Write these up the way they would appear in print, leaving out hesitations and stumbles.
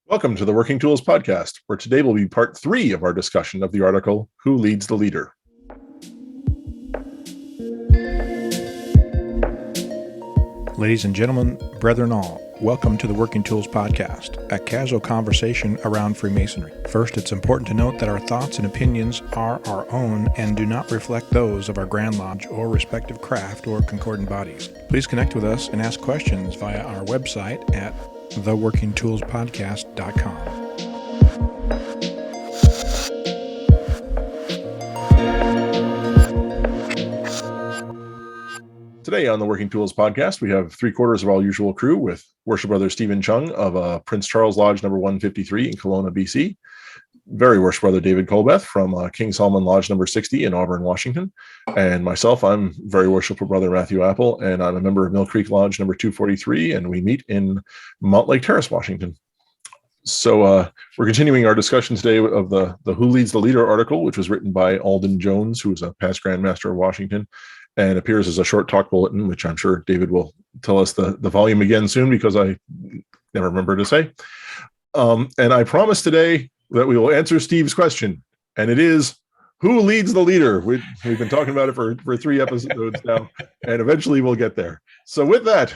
Welcome to the Working Tools Podcast, where today will be part 3 of our discussion of the article, Who Leads the Leader? Ladies and gentlemen, brethren all, welcome to the Working Tools Podcast, a casual conversation around Freemasonry. First, it's important to note that our thoughts and opinions are our own and do not reflect those of our Grand Lodge or respective craft or concordant bodies. Please connect with us and ask questions via our website at theworkingtoolspodcast.com. Today on the Working Tools Podcast, we have 3/4 of our usual crew with Worship Brother Stephen Chung of Prince Charles Lodge number 153 in Kelowna, BC. Very Worship Brother David Colbeth from King Solomon Lodge number 60 in Auburn, Washington. And myself, I'm Very Worshipful Brother Matthew Appel, and I'm a member of Mill Creek Lodge number 243, and we meet in Mount Lake Terrace, Washington. So we're continuing our discussion today of the Who Leads the Leader article, which was written by Alden Jones, who is a past Grand Master of Washington, and appears as a short talk bulletin, which I'm sure David will tell us the volume again soon, because I never remember to say. And I promise today that we will answer Steve's question, and it is, who leads the leader? We've been talking about it for 3 episodes now, and eventually we'll get there. So with that,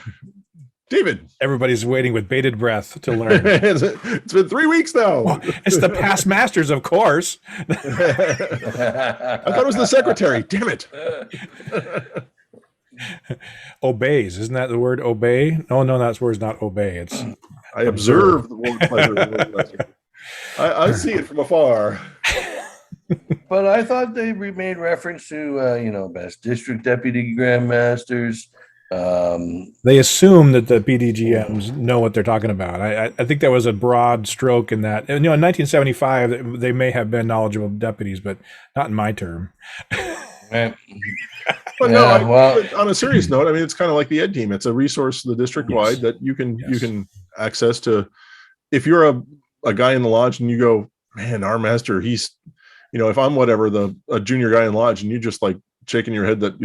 David. Everybody's waiting with bated breath to learn. It's been 3 weeks now. Oh, it's the past masters, of course. I thought it was the secretary. Damn it. Obeys. Isn't that the word obey? No, that word's not obey. It's I observe the word pleasure. I see it from afar. But I thought they made reference to, best district deputy grandmasters. They assume that the PDGMs know what they're talking about. I think that was a broad stroke in that. In 1975, they may have been knowledgeable deputies, but not in my term. But no, on a serious note, I mean, it's kind of like the Ed team. It's a resource, the district-wide, that you can access to. If you're a guy in the lodge and you go, man, our master, he's, if I'm a junior guy in lodge, and you just like shaking your head that,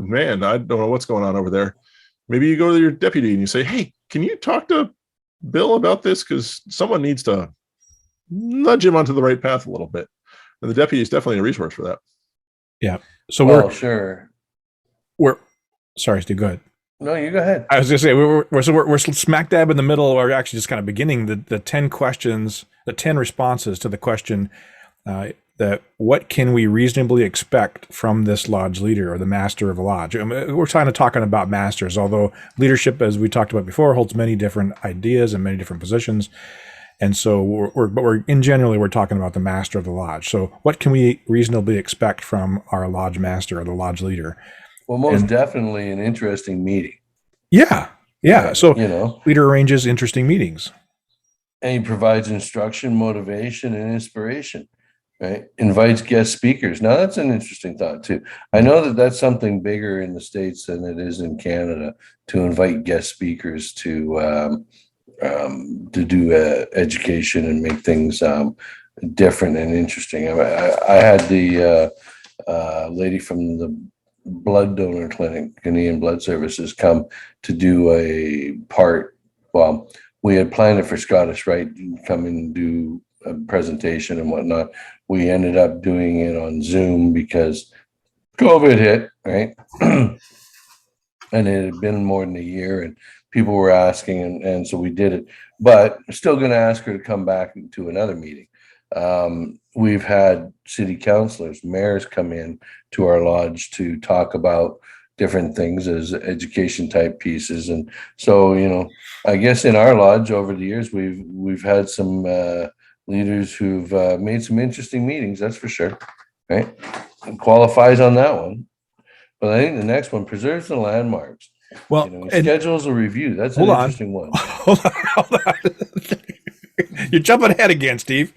man, I don't know what's going on over there. Maybe you go to your deputy and you say, hey, can you talk to Bill about this? Because someone needs to nudge him onto the right path a little bit. And the deputy is definitely a resource for that. Yeah. So we're sorry, Steve, go ahead. No, you go ahead. I was going to say, we're smack dab in the middle, or actually just kind of beginning the 10 questions, the 10 responses to the question, that what can we reasonably expect from this lodge leader or the master of a lodge? I mean, we're kind of talking about masters, although leadership, as we talked about before, holds many different ideas and many different positions. And so we're talking about the master of the lodge. So what can we reasonably expect from our lodge master or the lodge leader? Well, most definitely an interesting meeting. Yeah. So, leader arranges interesting meetings. And he provides instruction, motivation, and inspiration. Right? Invites guest speakers. Now that's an interesting thought too. I know that that's something bigger in the States than it is in Canada, to invite guest speakers to do education and make things different and interesting. I had the lady from the blood donor clinic, Canadian Blood Services, come to do a part. Well, we had planned it for Scottish Rite, come and do a presentation and whatnot. We ended up doing it on Zoom because COVID hit, right? And it had been more than a year, and people were asking, and so we did it. But we're still going to ask her to come back to another meeting. We've had city councilors, mayors come in to our lodge to talk about different things as education type pieces. And so, I guess in our lodge over the years, we've had some leaders who've made some interesting meetings, that's for sure, right? It qualifies on that one. But I think the next one, preserves the landmarks. Well, schedules a review. That's an interesting one. Hold on. You're jumping ahead again, Steve.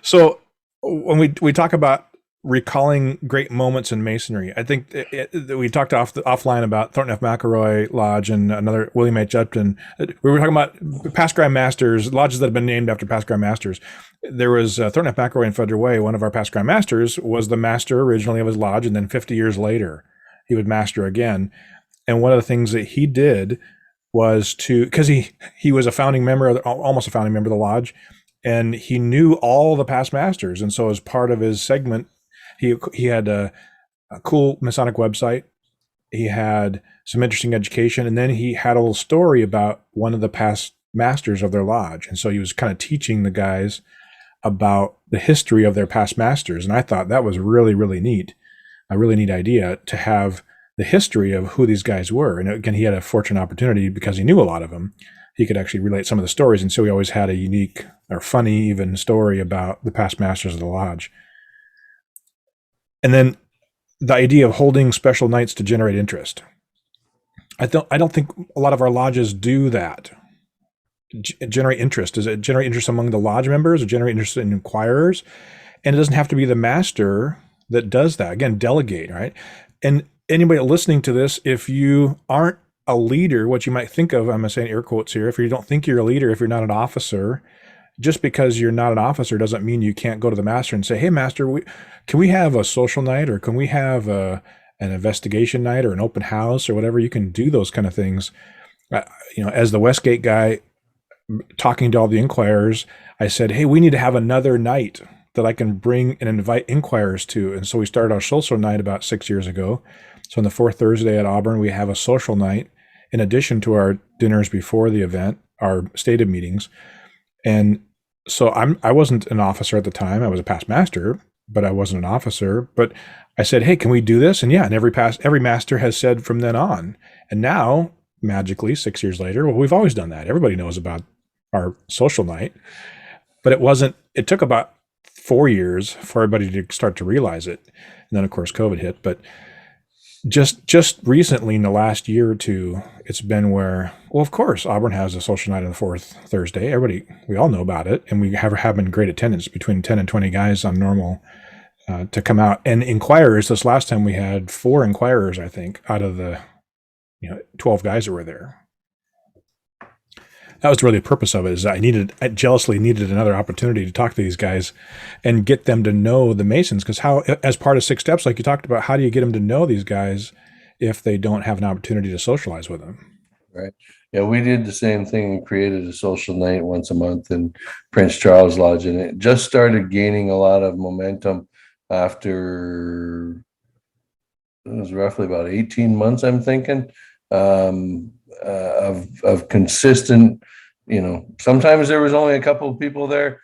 So when we talk about recalling great moments in Masonry, I think we talked offline about Thornton F. McElroy Lodge and another William H. Upton. We were talking about past Grand Masters, lodges that have been named after past Grand Masters. There was Thornton F. McElroy in Federal Way. One of our past Grand Masters was the master originally of his lodge, and then 50 years later, he would master again. And one of the things that he did was because he was a founding member, almost a founding member of the lodge, and he knew all the past masters. And so as part of his segment, he had a cool Masonic website. He had some interesting education, and then he had a little story about one of the past masters of their lodge. And so he was kind of teaching the guys about the history of their past masters. And I thought that was really, really neat, a really neat idea to have the history of who these guys were. And again, he had a fortunate opportunity because he knew a lot of them. He could actually relate some of the stories. And so he always had a unique or funny even story about the past masters of the lodge. And then the idea of holding special nights to generate interest. I don't think a lot of our lodges do that. Generate interest. Does it generate interest among the lodge members or generate interest in inquirers? And it doesn't have to be the master that does that. Again, delegate, right? And anybody listening to this, if you aren't a leader, what you might think of, I'm saying air quotes here, if you don't think you're a leader, if you're not an officer, just because you're not an officer doesn't mean you can't go to the master and say, hey, master, can we have a social night, or can we have an investigation night or an open house or whatever? You can do those kind of things. As the Westgate guy talking to all the inquirers, I said, hey, we need to have another night that I can bring and invite inquirers to. And so we started our social night about 6 years ago. So on the fourth Thursday at Auburn, we have a social night in addition to our dinners before the event, our stated meetings. And so I wasn't an officer at the time. I was a past master, but I wasn't an officer. But I said, hey, can we do this? And yeah, and every master has said from then on. And now, magically, 6 years later, well, we've always done that. Everybody knows about our social night. But it took about 4 years for everybody to start to realize it. And then, of course, COVID hit. But just recently, in the last year or two, it's been where, well, of course, Auburn has a social night on the fourth Thursday. We all know about it. And we have been great attendance, between 10 and 20 guys on normal to come out. And inquirers, this last time we had 4 inquirers, I think, out of the 12 guys that were there. That was really the purpose of it, is I jealously needed another opportunity to talk to these guys and get them to know the Masons. Because as part of 6 steps, like you talked about, how do you get them to know these guys if they don't have an opportunity to socialize with them? Right. Yeah, we did the same thing and created a social night once a month in Prince Charles Lodge. And it just started gaining a lot of momentum after, it was roughly about 18 months, I'm thinking. Of consistent, sometimes there was only a couple of people there,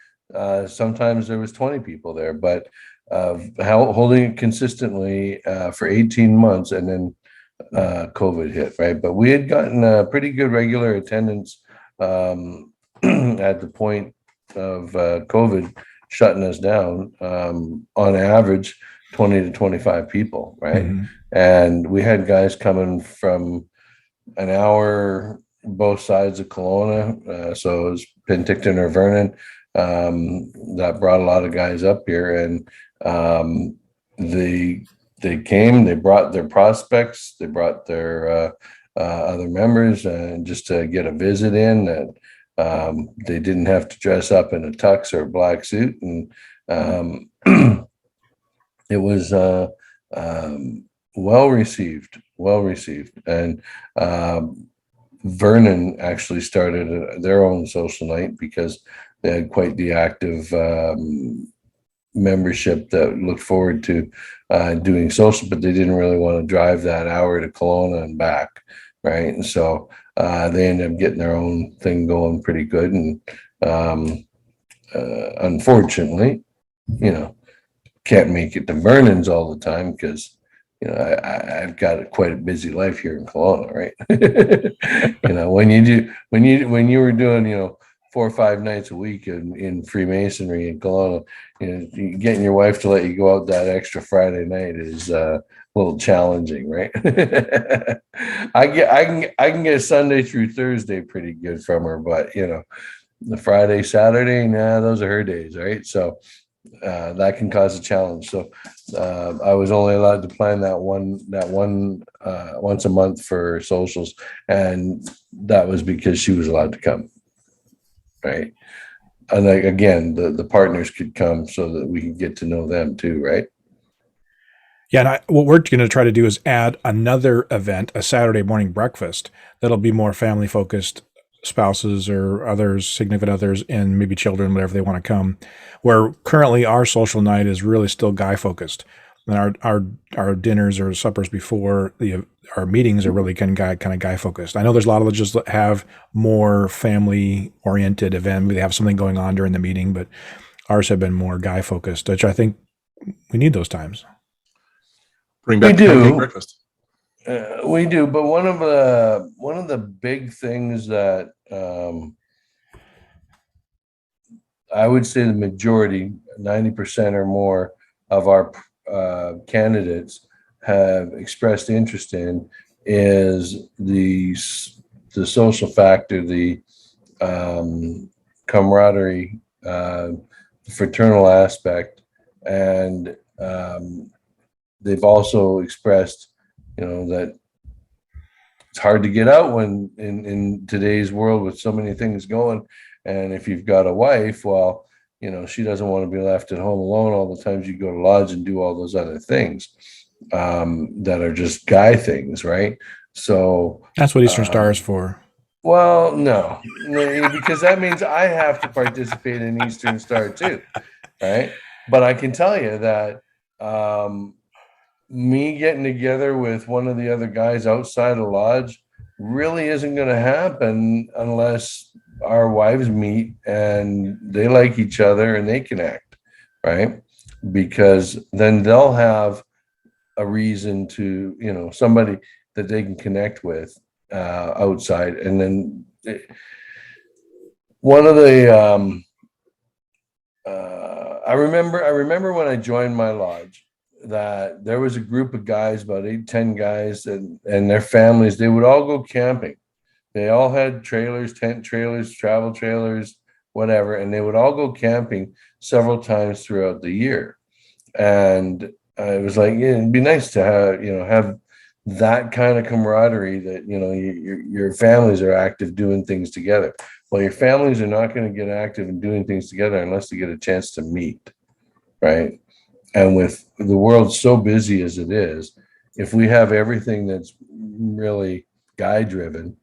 sometimes there was 20 people there, but holding it consistently for 18 months, and then COVID hit, right? But we had gotten a pretty good regular attendance at the point of COVID shutting us down, on average 20 to 25 people, right? Mm-hmm. And we had guys coming from an hour both sides of Kelowna, so it was Penticton or Vernon. That brought a lot of guys up here, and they came, they brought their prospects, they brought their other members, and just to get a visit in, that they didn't have to dress up in a tux or a black suit, and it was well received. And Vernon actually started their own social night because they had quite the active membership that looked forward to doing social, but they didn't really want to drive that hour to Kelowna and back, right? And so they ended up getting their own thing going pretty good. And unfortunately, can't make it to Vernon's all the time because I've got quite a busy life here in Kelowna, right? when you were doing 4 or 5 nights a week in Freemasonry in Kelowna, getting your wife to let you go out that extra Friday night is a little challenging, right? I can get Sunday through Thursday pretty good from her, but the Friday, Saturday, those are her days, right? So that can cause a challenge. So I was only allowed to plan that one once a month for socials, and that was because she was allowed to come, right? And again, the partners could come so that we could get to know them too, right? Yeah, and what we're going to try to do is add another event, a Saturday morning breakfast that'll be more family focused, spouses or others, significant others, and maybe children, whatever they want to come. Where currently our social night is really still guy focused, and our dinners or suppers before our meetings are really kind of guy focused. I know there's a lot of just have more family oriented event. They have something going on during the meeting, but ours have been more guy focused, which I think we need those times. Bring back the pancake breakfast. We do, but one of the big things that I would say the majority, 90% or more of our candidates have expressed interest in is the social factor, the camaraderie, the fraternal aspect, and they've also expressed, that it's hard to get out when in today's world with so many things going. And if you've got a wife, well, she doesn't want to be left at home alone all the times you go to lodge and do all those other things that are just guy things, right? So that's what Eastern Star is for. Well, no, because that means I have to participate in Eastern Star too, right? But I can tell you that me getting together with one of the other guys outside of lodge really isn't going to happen unless our wives meet and they like each other and they connect, right? Because then they'll have a reason to, somebody that they can connect with outside. And then one of the I remember when I joined my lodge that there was a group of guys, about 8-10 guys, and their families. They would all go camping. They all had trailers, tent trailers, travel trailers, whatever, and they would all go camping several times throughout the year. And it was like, it'd be nice to have that kind of camaraderie that, your families are active doing things together. Well, your families are not going to get active in doing things together unless they get a chance to meet, right? And with the world so busy as it is, if we have everything that's really guy driven,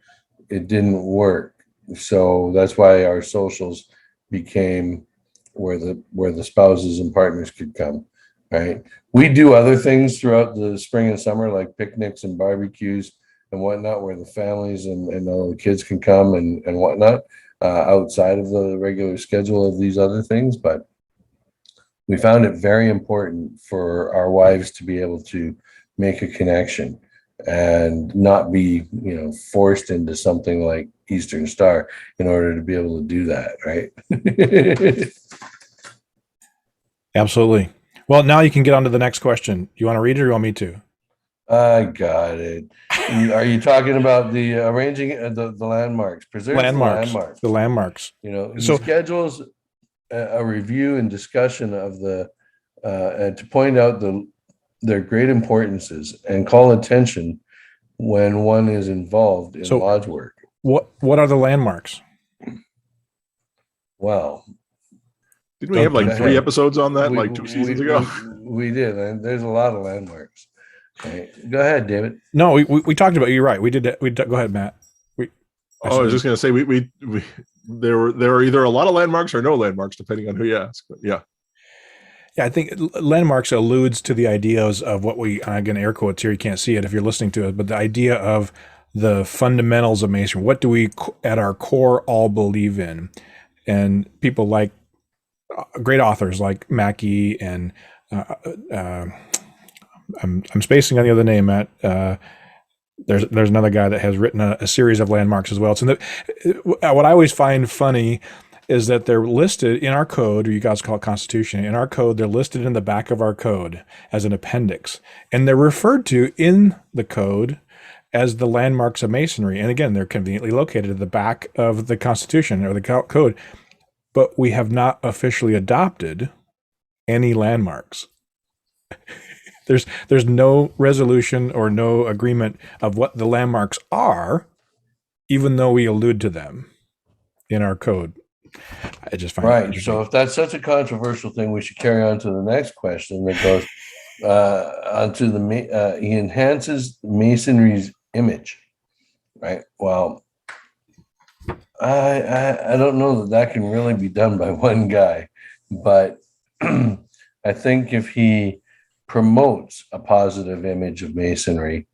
it didn't work. So that's why our socials became where the spouses and partners could come, right? We do other things throughout the spring and summer, like picnics and barbecues and whatnot, where the families and all the kids can come and whatnot outside of the regular schedule of these other things. But we found it very important for our wives to be able to make a connection and not be, forced into something like Eastern Star in order to be able to do that, right? Absolutely. Well, now you can get on to the next question. Do you want to read it or you want me to? I got it. Are you talking about the arranging the landmarks? Preserve the landmarks. He schedules a review and discussion of the to point out their great importances and call attention when one is involved in lodge work. What are the landmarks? Well, didn't we have like 3 episodes on that 2 seasons ago? We did, and there's a lot of landmarks. Right. Go ahead, David. No, we talked about. You're right. We did. Go ahead, Matt. I was just going to say we there are either a lot of landmarks or no landmarks, depending on who you ask. But yeah, I think landmarks alludes to the ideas of what I'm going to air quotes here. You can't see it if you're listening to it, but the idea of the fundamentals of Masonry. What do we, at our core, all believe in? And people like great authors like Mackey and I'm spacing on the other name, Matt. There's another guy that has written a series of landmarks as well. So what I always find funny is that they're listed in our code, or you guys call it Constitution. In our code, they're listed in the back of our code as an appendix, and they're referred to in the code as the landmarks of Masonry. And again, they're conveniently located at the back of the Constitution or the code, but we have not officially adopted any landmarks. There's no resolution or no agreement of what the landmarks are, even though we allude to them in our code. I just find right. So if that's such a controversial thing, we should carry on to the next question that goes, onto the he enhances Masonry's image, right? Well, I don't know that can really be done by one guy, but I think if he promotes a positive image of Masonry,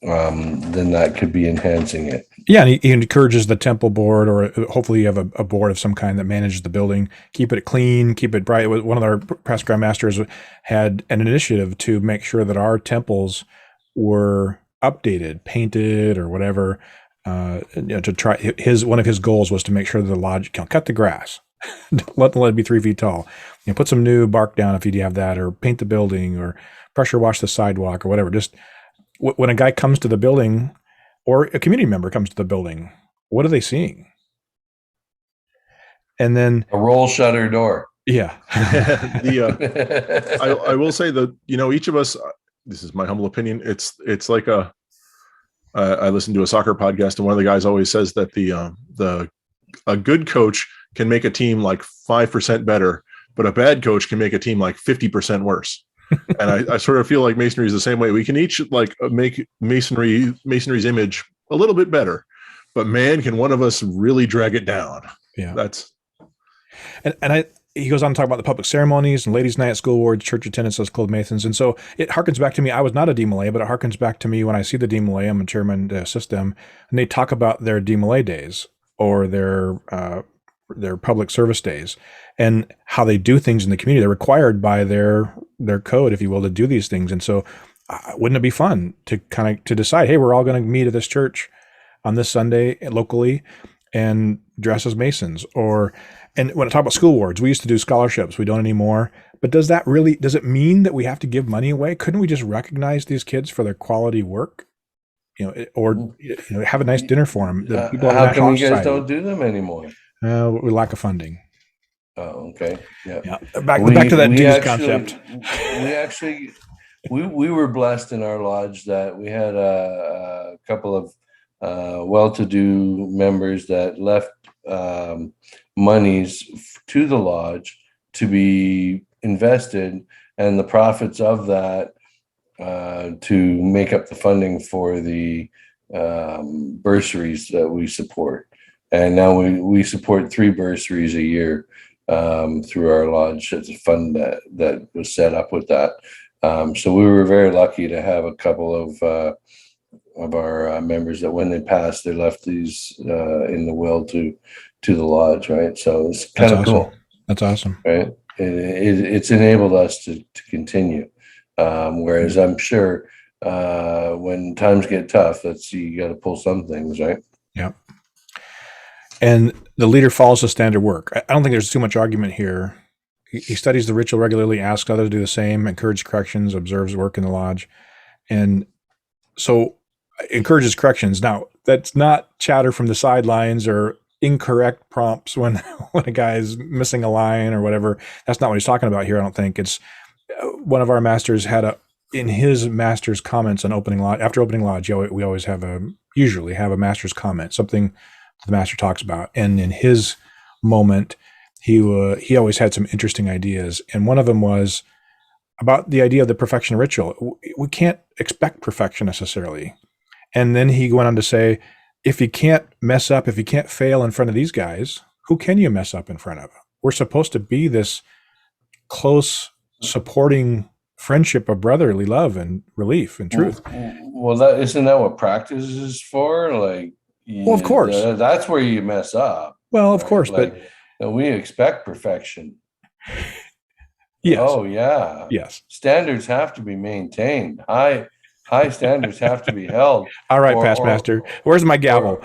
then that could be enhancing it. Yeah, and he encourages the temple board, or hopefully you have a board of some kind that manages the building. Keep it clean, keep it bright. One of our past Grand Masters had an initiative to make sure that our temples were updated, painted, or whatever. To try one of his goals was to make sure that the lodge cut the grass, let it be 3 feet tall. Put some new bark down if you have that, or paint the building, or pressure wash the sidewalk, or whatever. Just when a guy comes to the building, or a community member comes to the building, what are they seeing? And then a roll shutter door. Yeah. I will say that, each of us, this is my humble opinion, it's like I listened to a soccer podcast, and one of the guys always says that a good coach can make a team like 5% better, but a bad coach can make a team like 50% worse. And I sort of feel like Masonry is the same way. We can each make Masonry's image a little bit better, but man, can one of us really drag it down. Yeah. And he goes on to talk about the public ceremonies and ladies' night at school awards, church attendance as clothed Masons. And so it harkens back to me. I was not a DMLA, but it harkens back to me when I see the DMLA. I'm a chairman to assist them, and they talk about their DMLA days or their public service days and how they do things in the community. They're required by their code, if you will, to do these things. And so wouldn't it be fun to to decide, hey, we're all going to meet at this church on this Sunday locally and dress as Masons? And when I talk about school awards, we used to do scholarships. We don't anymore. But does it mean that we have to give money away? Couldn't we just recognize these kids for their quality work? Or have a nice dinner for them. How come you guys don't do them anymore? We lack of funding. Oh, okay. Yeah. Back to that dues concept. We were blessed in our lodge that we had a couple of well-to-do members that left monies to the lodge to be invested, and the profits of that to make up the funding for the bursaries that we support. And now we support 3 bursaries a year through our lodge. It's a fund that was set up with that. So we were very lucky to have a couple of our members that when they passed, they left these in the will to the lodge, right? So it's kind of cool. That's awesome. Right? It's enabled us to continue. Whereas I'm sure when times get tough, you got to pull some things, right? Yeah. And the leader follows the standard work. I don't think there's too much argument here. He studies the ritual regularly, asks others to do the same, encourages corrections, observes work in the lodge. And so encourages corrections. Now, that's not chatter from the sidelines or incorrect prompts when a guy is missing a line or whatever. That's not what he's talking about here, I don't think. It's one of our masters had in his master's comments on opening lodge, after opening lodge, we always usually have a master's comment, something the master talks about. And in his moment, he always had some interesting ideas. And one of them was about the idea of the perfection ritual. We can't expect perfection necessarily. And then he went on to say, if you can't mess up, if you can't fail in front of these guys, who can you mess up in front of? We're supposed to be this close, supporting friendship of brotherly love and relief and truth. Well, isn't that what practice is for? Well, of course. That's where you mess up. Well, of course, but we expect perfection. Yes. Oh, yeah. Yes. Standards have to be maintained. High standards have to be held. All right, past master. Where's my gavel?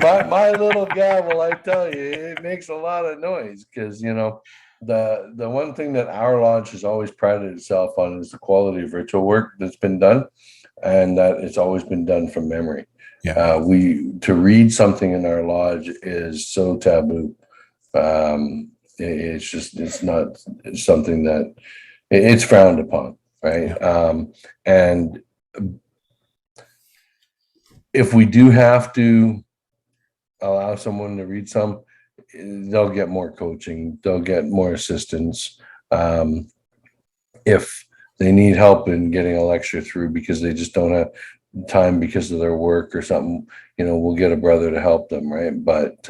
My little gavel, I tell you, it makes a lot of noise because, the one thing that our lodge has always prided itself on is the quality of ritual work that's been done, and that it's always been done from memory. Yeah. To read something in our lodge is so taboo. It's not something that it's frowned upon. Right. Yeah. And if we do have to allow someone to read some, they'll get more coaching, they'll get more assistance. If they need help in getting a lecture through because they just don't have time because of their work or something, we'll get a brother to help them, right? But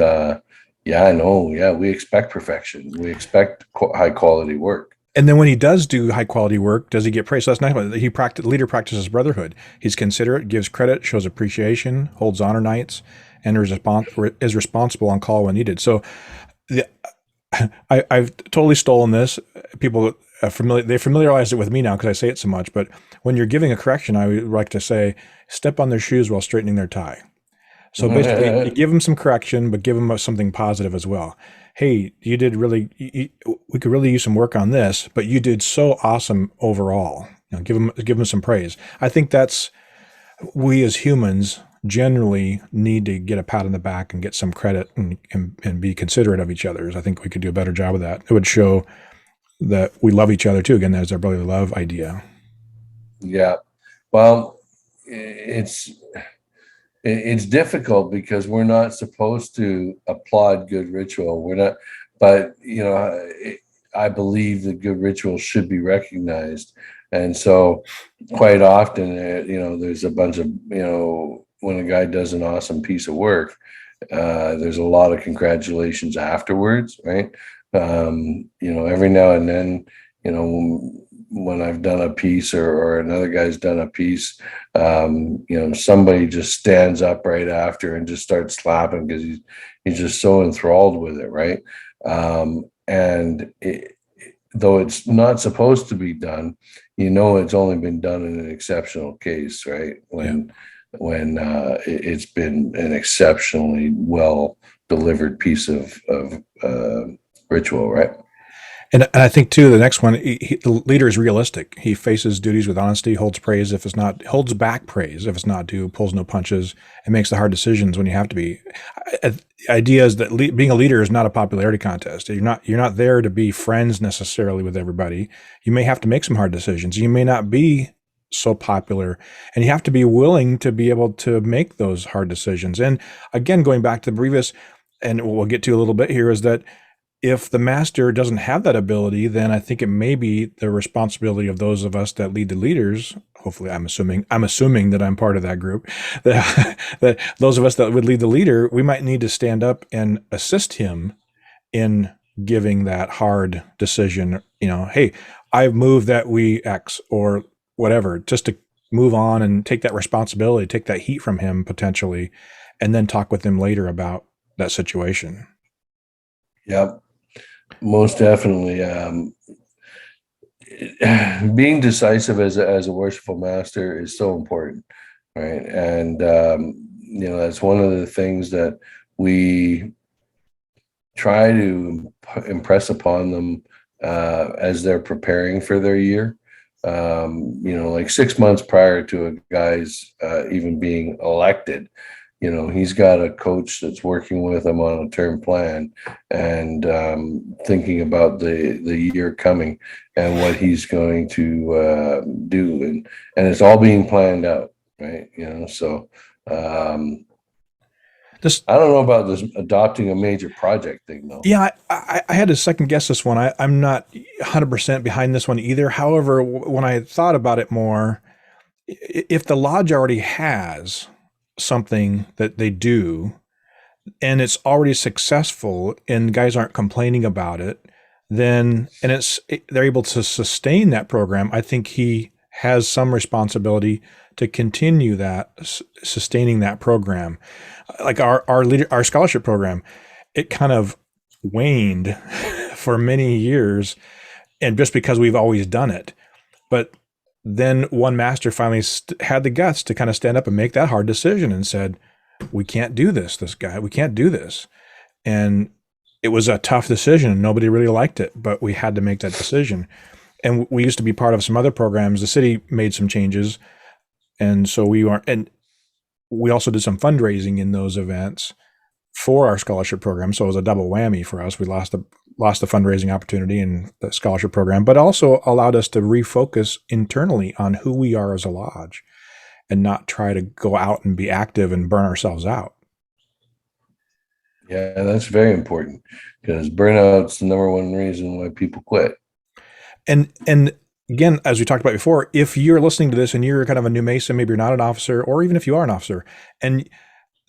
yeah, I know. Yeah, we expect perfection. We expect high quality work. And then when he does do high quality work, does he get praised? So that's nice. Leader practices brotherhood. He's considerate, gives credit, shows appreciation, holds honor nights, and is responsible on call when needed. So I've totally stolen this. People they familiarized it with me now because I say it so much. But when you're giving a correction, I would like to say, step on their shoes while straightening their tie. So basically, you give them some correction, but give them something positive as well. Hey, you did really. We could really use some work on this, but you did so awesome overall. Give them some praise. I think that's we as humans generally need to get a pat on the back and get some credit and be considerate of each other. I think we could do a better job of that. It would show that we love each other too. Again, there's our brotherly love idea. Yeah. Well, it's difficult because we're not supposed to applaud good ritual. We're not, but I believe that good ritual should be recognized. And so quite often, there's a bunch of, when a guy does an awesome piece of work, there's a lot of congratulations afterwards, right? Every now and then, when I've done a piece or another guy's done a piece, somebody just stands up right after and just starts clapping because he's just so enthralled with it, right? Though it's not supposed to be done, it's only been done in an exceptional case, right? When it's been an exceptionally well delivered piece of ritual, right? And I think too, the next one, the leader is realistic. He faces duties with honesty, holds back praise if it's not due, pulls no punches, and makes the hard decisions when you have to be. Idea is that being a leader is not a popularity contest. You're not there to be friends necessarily with everybody. You may have to make some hard decisions. You may not be so popular, and you have to be willing to be able to make those hard decisions. And again, going back to the previous, and we'll get to a little bit here, is that if the master doesn't have that ability, then I think it may be the responsibility of those of us that lead the leaders. Hopefully, I'm assuming that I'm part of that group. That those of us that would lead the leader, we might need to stand up and assist him in giving that hard decision. Hey, I've moved that we X or whatever, just to move on and take that responsibility, take that heat from him potentially, and then talk with him later about that situation. Yep. Most definitely. Being decisive as a worshipful master is so important, right? And that's one of the things that we try to impress upon them as they're preparing for their year. Like 6 months prior to a guy's even being elected, he's got a coach that's working with him on a term plan and thinking about the year coming and what he's going to do. And it's all being planned out, right? So I don't know about this adopting a major project thing, though. Yeah, I had to second guess this one. I'm not 100% behind this one either. However, when I thought about it more, if the lodge already has something that they do and it's already successful and guys aren't complaining about it, then they're able to sustain that program, I think he has some responsibility to continue that, sustaining that program. Like our scholarship program, it kind of waned for many years, and just because we've always done it. But then one master finally had the guts to kind of stand up and make that hard decision and said, we can't do this, we can't do this. And it was a tough decision and nobody really liked it, but we had to make that decision. And we used to be part of some other programs. The city made some changes. And so we also did some fundraising in those events for our scholarship program. So it was a double whammy for us. We lost the fundraising opportunity in the scholarship program, but also allowed us to refocus internally on who we are as a lodge and not try to go out and be active and burn ourselves out. Yeah, that's very important because burnout's the number one reason why people quit. And again, as we talked about before, if you're listening to this and you're kind of a new Mason, maybe you're not an officer, or even if you are an officer, and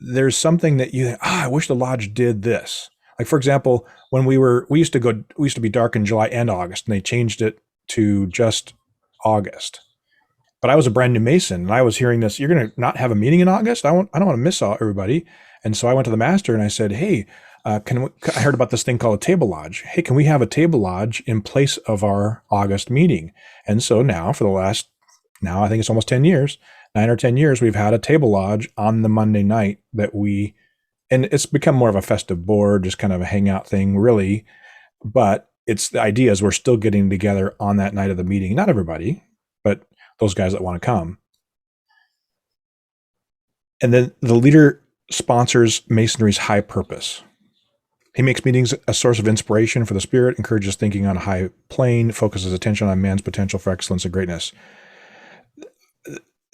there's something that you think, I wish the lodge did this. Like, for example, when we used to be dark in July and August, and they changed it to just August. But I was a brand new Mason, and I was hearing this, you're going to not have a meeting in August? I don't want to miss everybody. And so I went to the master and I said, hey, I heard about this thing called a table lodge. Hey, can we have a table lodge in place of our August meeting? And so now for the last, I think it's almost 10 years, 9 or 10 years, we've had a table lodge on the Monday night and it's become more of a festive board, just kind of a hangout thing, really. But the idea is we're still getting together on that night of the meeting. Not everybody, but those guys that want to come. And then the leader sponsors Masonry's high purpose. He makes meetings a source of inspiration for the spirit, encourages thinking on a high plane, focuses attention on man's potential for excellence and greatness.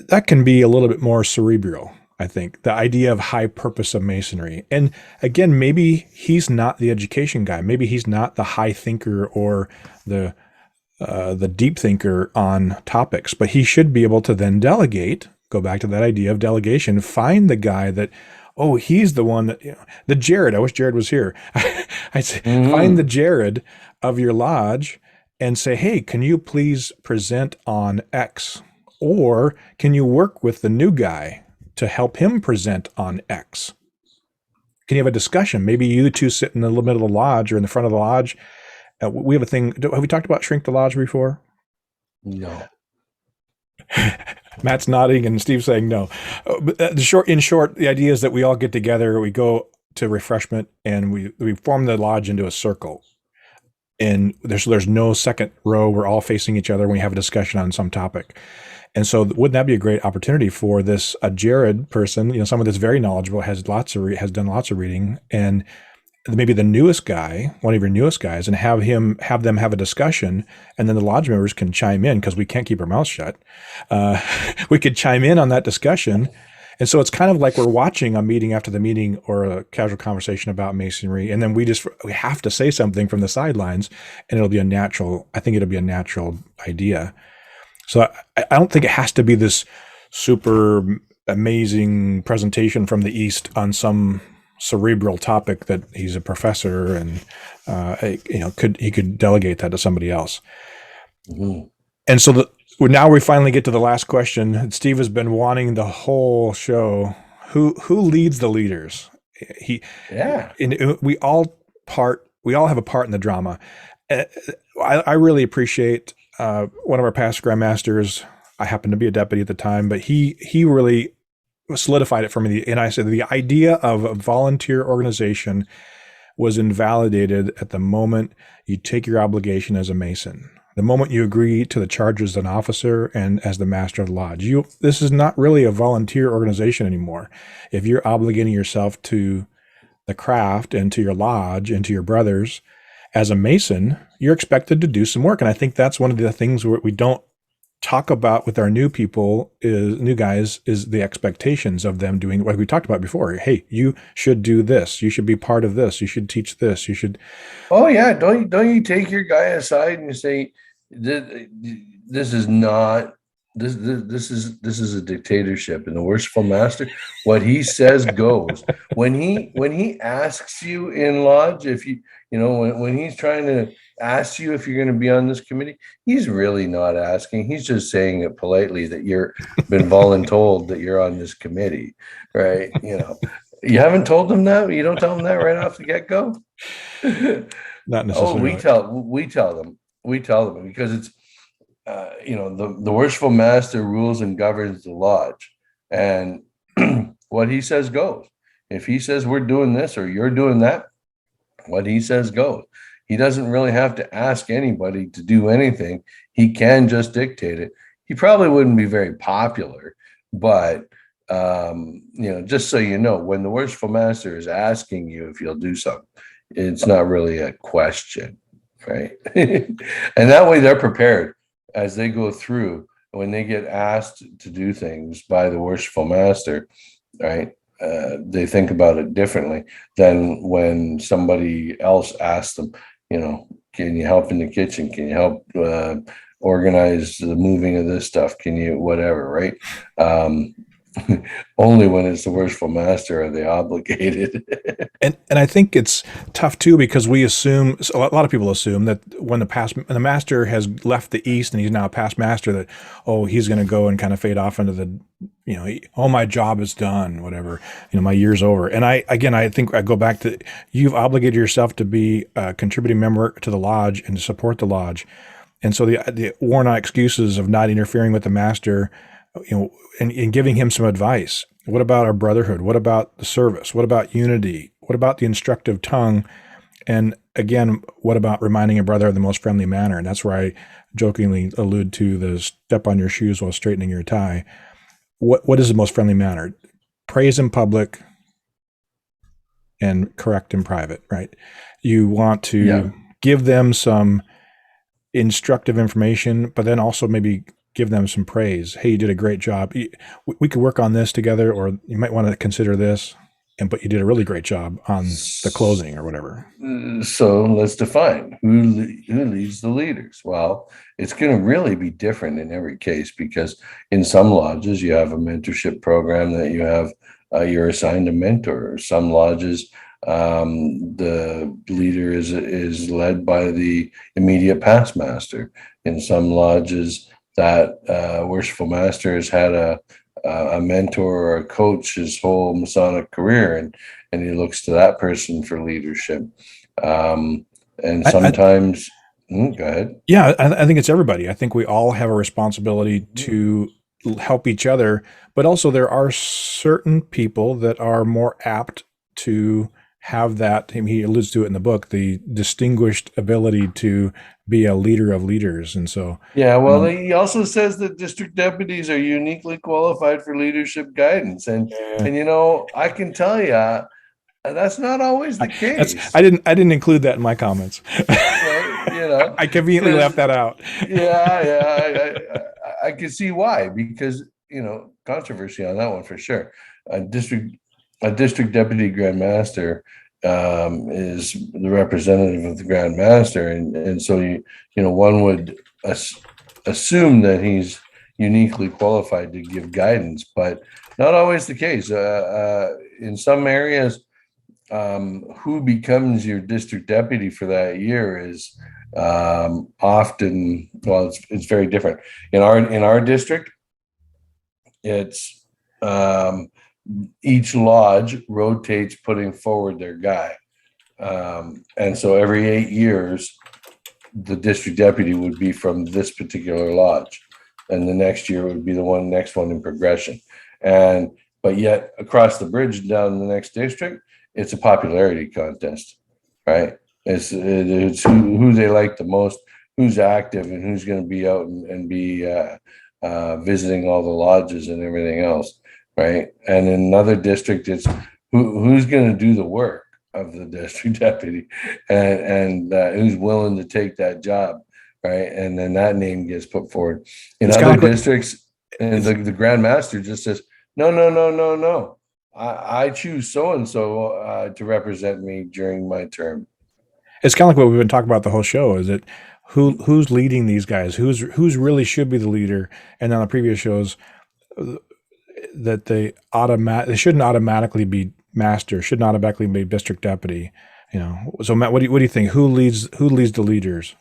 That can be a little bit more cerebral, I think, the idea of high purpose of Masonry. And again, maybe he's not the education guy. Maybe he's not the high thinker or the deep thinker on topics, but he should be able to then delegate, go back to that idea of delegation, find the guy that, he's the one that, the Jarrod, I wish Jarrod was here. I'd say, find the Jarrod of your lodge and say, hey, can you please present on X? Or can you work with the new guy to help him present on X? Can you have a discussion? Maybe you two sit in the middle of the lodge or in the front of the lodge. We have a thing. Have we talked about shrink the lodge before? No. Matt's nodding and Steve's saying no. In short, the idea is that we all get together, we go to refreshment, and we form the lodge into a circle. And there's no second row. We're all facing each other. And we have a discussion on some topic. And so wouldn't that be a great opportunity for a Jarrod person, someone that's very knowledgeable, has done lots of reading, and maybe the newest guy, one of your newest guys, and have them have a discussion, and then the lodge members can chime in because we can't keep our mouths shut. We could chime in on that discussion. And so it's kind of like we're watching a meeting after the meeting or a casual conversation about Masonry. And then we have to say something from the sidelines, and it'll be a natural idea. So I don't think it has to be this super amazing presentation from the East on some cerebral topic that he's a professor and, he could delegate that to somebody else. Mm-hmm. And so now we finally get to the last question. Steve has been wanting the whole show. Who leads the leaders? We all have a part in the drama. I really appreciate one of our past grandmasters. I happened to be a deputy at the time, but he really solidified it for me. And I said the idea of a volunteer organization was invalidated at the moment you take your obligation as a Mason. The moment you agree to the charges as an officer and as the master of the lodge, this is not really a volunteer organization anymore. If you're obligating yourself to the craft and to your lodge and to your brothers as a Mason, you're expected to do some work. And I think that's one of the things we don't talk about with our new guys is the expectations of them doing what we talked about before. Hey, you should do this. You should be part of this. You should teach this. You should. Oh yeah. Don't you take your guy aside and say, this is not, this is a dictatorship, and the worshipful master, what he says goes. When he asks you in lodge, if when he's trying to ask you if you're going to be on this committee, he's really not asking. He's just saying it politely that you're been voluntold that you're on this committee, right? You haven't told them that. You don't tell them that right off the get-go. Not necessarily. We tell them because it's the worshipful master rules and governs the lodge, and what he says goes. If he says we're doing this or you're doing that, what he says goes. He doesn't really have to ask anybody to do anything. He can just dictate it. He probably wouldn't be very popular, but just so you know, when the worshipful master is asking you if you'll do something, it's not really a question, right? And that way they're prepared as they go through. When they get asked to do things by the worshipful master, right? They think about it differently than when somebody else asks them, can you help in the kitchen? Can you help organize the moving of this stuff? Can you, whatever, right? Only when it's the worshipful master are they obligated. And I think it's tough too, because we assume, a lot of people assume that when the master has left the East and he's now a past master, that, oh, he's going to go and kind of fade off into the, oh, my job is done, whatever, my year's over. And I think I go back to, you've obligated yourself to be a contributing member to the lodge and to support the lodge. And so the worn out excuses of not interfering with the master, and giving him some advice. What about our brotherhood? What about the service? What about unity? What about the instructive tongue? And again, what about reminding a brother of the most friendly manner? And that's where I jokingly allude to the step on your shoes while straightening your tie. What is the most friendly manner? Praise in public and correct in private, right? You want to give them some instructive information, but then also maybe give them some praise. Hey, you did a great job. We could work on this together, or you might want to consider this. But you did a really great job on the closing or whatever. So let's define who leads the leaders. Well, it's going to really be different in every case, because in some lodges you have a mentorship program that you have, you're assigned a mentor. Some lodges, the leader is led by the immediate past master. In some lodges, that worshipful master has had a mentor or a coach his whole Masonic career, and he looks to that person for leadership. And sometimes, go ahead. Yeah, I think it's everybody. I think we all have a responsibility to help each other, but also there are certain people that are more apt to have that. He alludes to it in the book, the distinguished ability to be a leader of leaders. And so, he also says that district deputies are uniquely qualified for leadership guidance. And I can tell you, that's not always the case. I didn't include that in my comments. I conveniently left that out. I can see why, because, controversy on that one for sure. A district deputy Grand Master is the representative of the Grand Master, and so one would assume that he's uniquely qualified to give guidance, but not always the case. In some areas, who becomes your district deputy for that year is often, it's very different. In our district, it's each lodge rotates putting forward their guy. And so every 8 years, the district deputy would be from this particular lodge. And the next year would be the next one in progression. But yet across the bridge down in the next district, it's a popularity contest, right? It's who they like the most, who's active, and who's going to be out and be visiting all the lodges and everything else. Right. And in another district, it's who's going to do the work of the district deputy and who's willing to take that job. Right. And then that name gets put forward. In other districts, and the Grand Master just says, no. I choose so-and-so to represent me during my term. It's kind of like what we've been talking about the whole show. Is it who's leading these guys? Who's really should be the leader? And on the previous shows, that they shouldn't automatically be master, shouldn't automatically be district deputy. So Matt, what do you think? Who leads the leaders?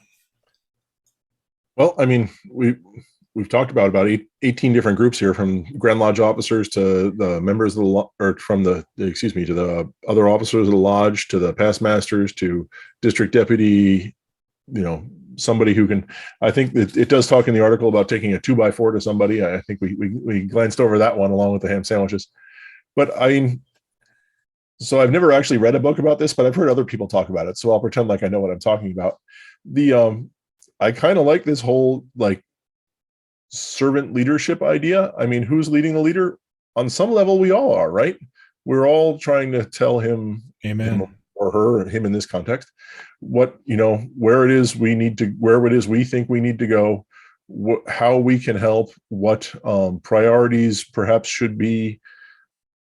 Well, I mean, we've talked about 18 different groups here, from Grand Lodge officers to the members of to the other officers of the lodge, to the past masters, to district deputy, somebody who can. I think it does talk in the article about taking a 2x4 to somebody. I think we glanced over that one along with the ham sandwiches. But so I've never actually read a book about this, but I've heard other people talk about it. So I'll pretend like I know what I'm talking about. I kind of like this whole servant leadership idea. I mean, who's leading the leader? On some level, we all are, right? We're all trying to tell him, amen, or her, and him in this context, where it is we think we need to go, how we can help, what priorities perhaps should be,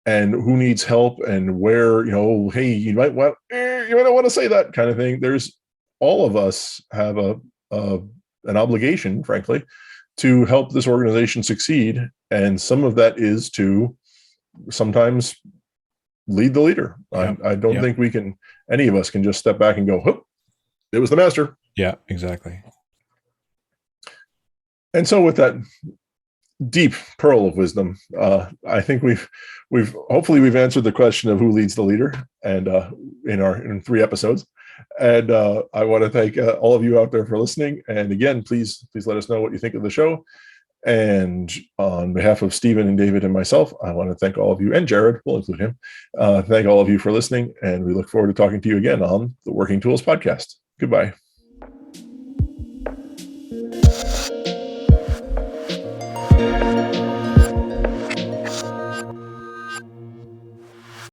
and who needs help, and where, hey, you might not want to say that kind of thing. All of us have a an obligation, frankly, to help this organization succeed. And some of that is to sometimes lead the leader. Yep. I don't think any of us can just step back and go, "Hoop, it was the master." Yeah, exactly. And so with that deep pearl of wisdom, I think we've hopefully answered the question of who leads the leader, and in 3 episodes. And I want to thank all of you out there for listening. And again, please let us know what you think of the show. And on behalf of Stephen and David and myself, I want to thank all of you, and Jarrod, we'll include him. Thank all of you for listening, and we look forward to talking to you again on the Working Tools Podcast. Goodbye.